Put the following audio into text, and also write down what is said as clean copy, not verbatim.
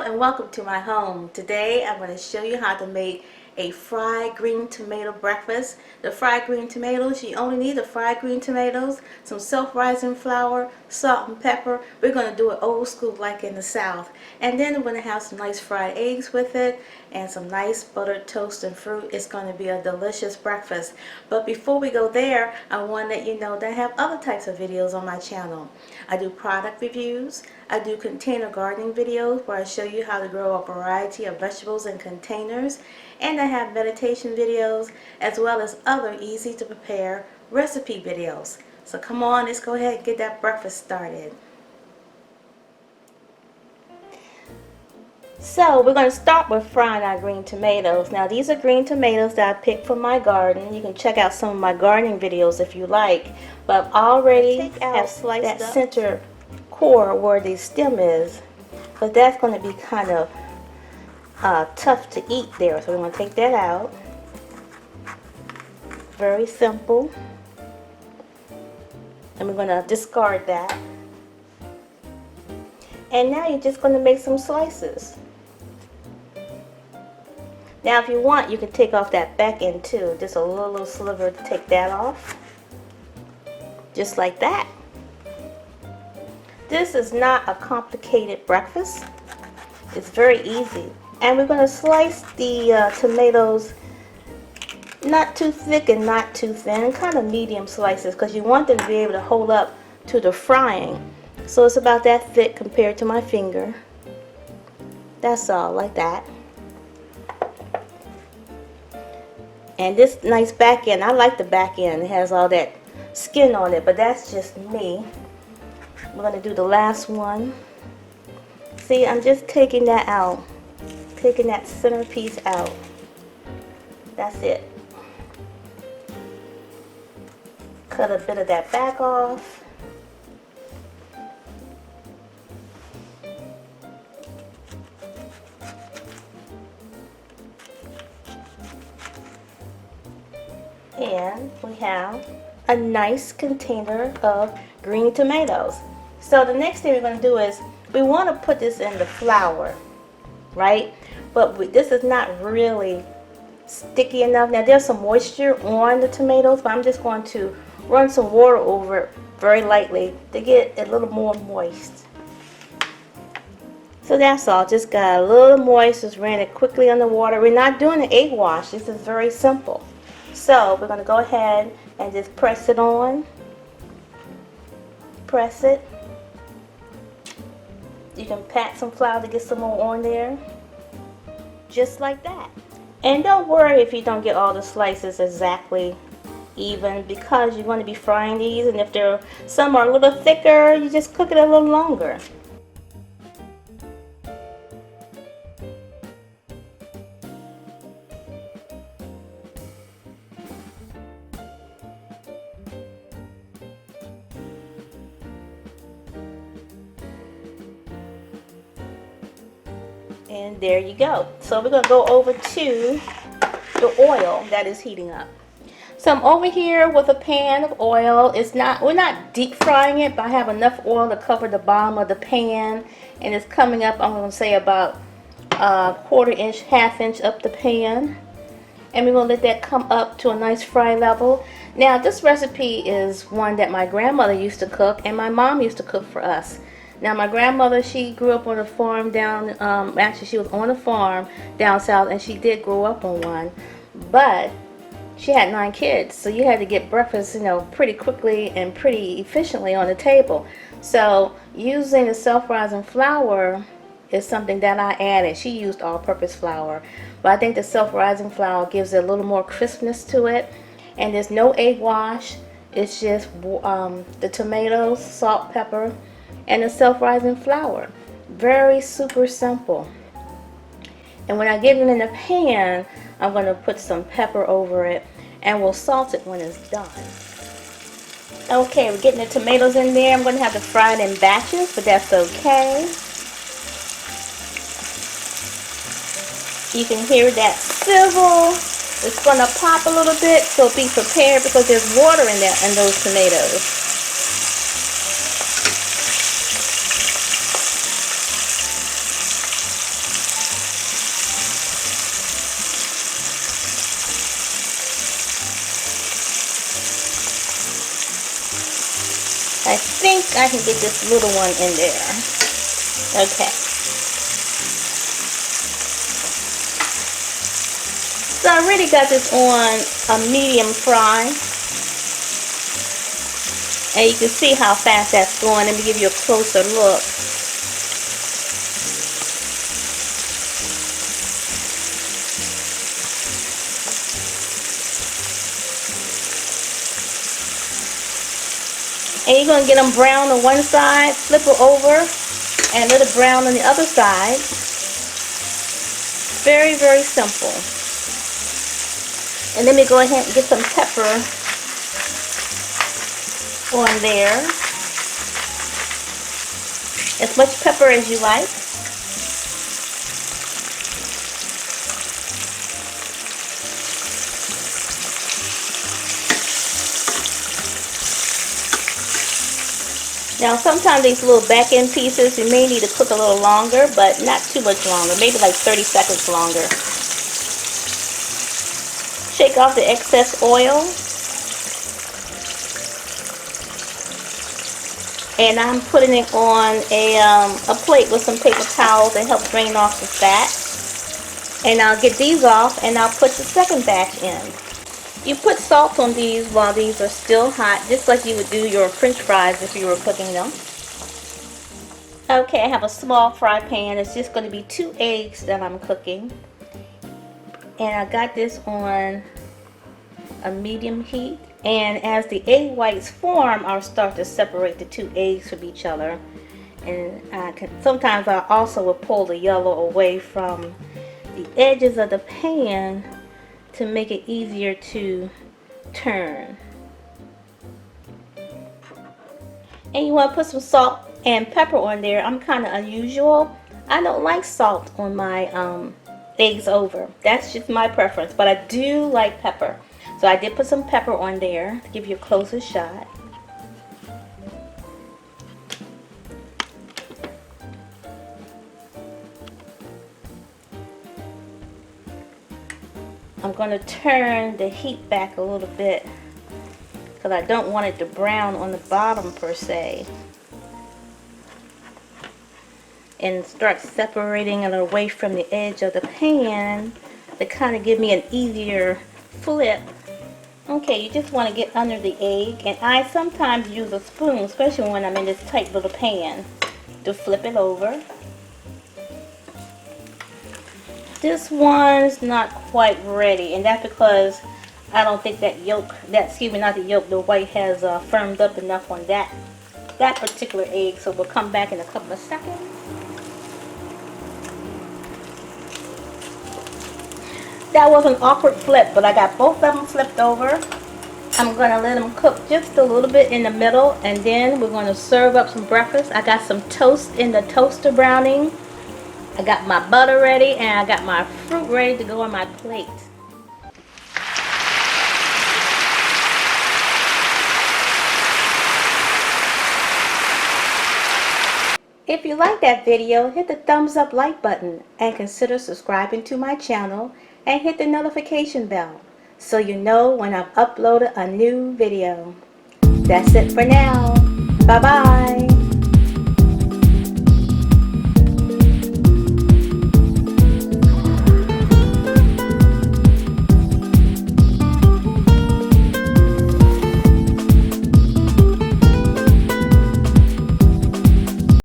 and welcome to my home. Today I'm going to show you how to make a fried green tomato breakfast. The fried green tomatoes, you only need the fried green tomatoes, some self-rising flour, salt and pepper. We're going to do it old school like in the South. And then we're going to have some nice fried eggs with it and some nice buttered toast and fruit. It's going to be a delicious breakfast. But before we go there, I want to let you know that I have other types of videos on my channel. I do product reviews. I do container gardening videos where I show you how to grow a variety of vegetables in containers. And I have meditation videos as well as other easy to prepare recipe videos. So come on, let's go ahead and get that breakfast started. So we're going to start with frying our green tomatoes. Now these are green tomatoes that I picked from my garden. You can check out some of my gardening videos if you like. But I've already have sliced that center core where the stem is. But that's going to be kind of tough to eat there. So we're going to take that out. Very simple. And we're going to discard that. And now you're just going to make some slices. Now if you want, you can take off that back end too. Just a little sliver to take that off. Just like that. This is not a complicated breakfast. It's very easy. And we're going to slice the tomatoes not too thick and not too thin. Kind of medium slices because you want them to be able to hold up to the frying. So it's about that thick compared to my finger. That's all, like that. And this nice back end, I like the back end. It has all that skin on it, but that's just me. We're going to do the last one. See, I'm just taking that out. Taking that center piece out. That's it. Cut a bit of that back off. And we have a nice container of green tomatoes. So the next thing we're going to do is we want to put this in the flour, right? But this is not really sticky enough. Now there's some moisture on the tomatoes, but I'm just going to run some water over it very lightly to get it a little more moist. So that's all. Just got a little moist. Just ran it quickly on the water. We're not doing an egg wash. This is very simple. So we're going to go ahead and just press it on. Press it. You can pat some flour to get some more on there. Just like that. And don't worry if you don't get all the slices exactly even because you're going to be frying these, and if some are a little thicker, you just cook it a little longer. And there you go. So we're going to go over to the oil that is heating up. So I'm over here with a pan of oil. We're not deep frying it, but I have enough oil to cover the bottom of the pan, and it's coming up, I'm going to say about a quarter inch, half inch up the pan. And we're going to let that come up to a nice fry level. Now this recipe is one that my grandmother used to cook and my mom used to cook for us. Now my grandmother, she grew up on a farm down, actually she was on a farm down south, and she did grow up on one, but she had 9 kids, so you had to get breakfast, you know, pretty quickly and pretty efficiently on the table. So using the self-rising flour is something that I added. She used all-purpose flour, but I think the self-rising flour gives it a little more crispness to it. And there's no egg wash. It's just the tomatoes, salt, pepper, and the self-rising flour. Very super simple. And when I get it in the pan, I'm going to put some pepper over it, and we'll salt it when it's done. Okay, we're getting the tomatoes in there. I'm going to have to fry it in batches, but that's okay. You can hear that sizzle. It's going to pop a little bit, so be prepared because there's water in those tomatoes. I think I can get this little one in there. Okay. So I already got this on a medium fry. And you can see how fast that's going. Let me give you a closer look. And you're going to get them brown on one side, flip it over, and let it brown on the other side. Very, very simple. And let me go ahead and get some pepper on there. As much pepper as you like. Now sometimes these little back end pieces, you may need to cook a little longer, but not too much longer, maybe like 30 seconds longer. Shake off the excess oil. And I'm putting it on a plate with some paper towels to help drain off the fat. And I'll get these off and I'll put the second batch in. You put salt on these while these are still hot, just like you would do your French fries if you were cooking them. Okay, I have a small fry pan. It's just going to be 2 eggs that I'm cooking. And I got this on a medium heat. And as the egg whites form, I'll start to separate the 2 eggs from each other. And sometimes I also will pull the yellow away from the edges of the pan to make it easier to turn. And you want to put some salt and pepper on there. I'm kind of unusual. I don't like salt on my eggs over. That's just my preference, but I do like pepper. So I did put some pepper on there to give you a closer shot. I'm going to turn the heat back a little bit because I don't want it to brown on the bottom per se. And start separating it away from the edge of the pan to kind of give me an easier flip. Okay, you just want to get under the egg, and I sometimes use a spoon, especially when I'm in this tight little pan, to flip it over. This one's not quite ready, and that's because I don't think that the white has firmed up enough on that particular egg. So we'll come back in a couple of seconds. That was an awkward flip, but I got both of them flipped over. I'm going to let them cook just a little bit in the middle, and then we're going to serve up some breakfast. I got some toast in the toaster browning. I got my butter ready, and I got my fruit ready to go on my plate. If you like that video, hit the thumbs up like button and consider subscribing to my channel and hit the notification bell so you know when I've uploaded a new video. That's it for now. Bye bye.